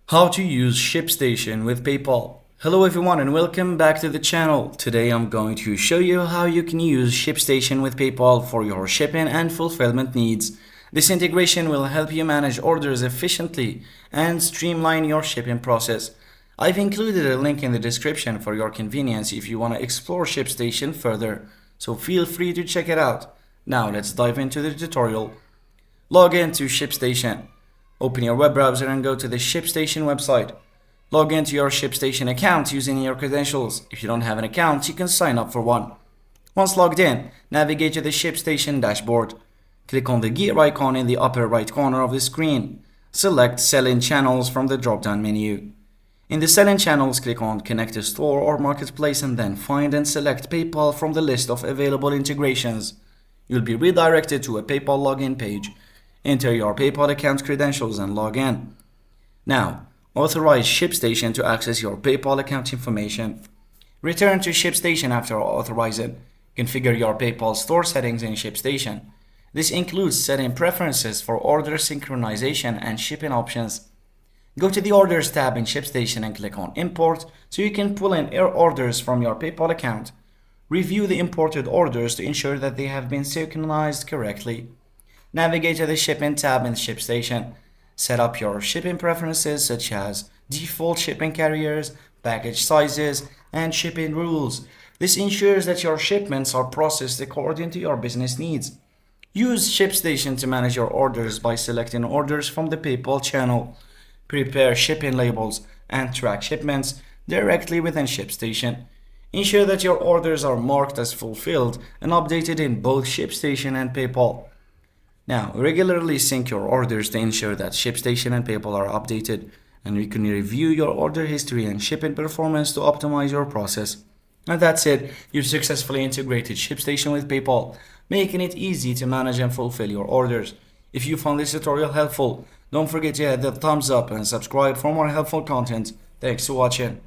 How to use ShipStation with PayPal. Hello everyone and welcome back to the channel. Today I'm going to show you how you can use ShipStation with PayPal for your shipping and fulfillment needs. This integration will help you manage orders efficiently and streamline your shipping process. I've included a link in the description for your convenience if you want to explore ShipStation further, so feel free to check it out. Now let's dive into the tutorial. Log in to ShipStation. Open your web browser and go to the ShipStation website. Log into your ShipStation account using your credentials. If you don't have an account, you can sign up for one. Once logged in, navigate to the ShipStation dashboard. Click on the gear icon in the upper right corner of the screen. Select Sell-in Channels from the drop-down menu. In the Sell-in Channels, click on Connect to Store or Marketplace and then find and select PayPal from the list of available integrations. You'll be redirected to a PayPal login page. Enter your PayPal account credentials and log in. Now, authorize ShipStation to access your PayPal account information. Return to ShipStation after authorizing. Configure your PayPal store settings in ShipStation. This includes setting preferences for order synchronization and shipping options. Go to the Orders tab in ShipStation and click on Import so you can pull in orders from your PayPal account. Review the imported orders to ensure that they have been synchronized correctly. Navigate to the Shipping tab in ShipStation. Set up your shipping preferences such as default shipping carriers, package sizes, and shipping rules. This ensures that your shipments are processed according to your business needs. Use ShipStation to manage your orders by selecting orders from the PayPal channel. Prepare shipping labels and track shipments directly within ShipStation. Ensure that your orders are marked as fulfilled and updated in both ShipStation and PayPal. Now, regularly sync your orders to ensure that ShipStation and PayPal are updated, and you can review your order history and shipping performance to optimize your process. And that's it, you've successfully integrated ShipStation with PayPal, making it easy to manage and fulfill your orders. If you found this tutorial helpful, don't forget to hit the thumbs up and subscribe for more helpful content. Thanks for watching.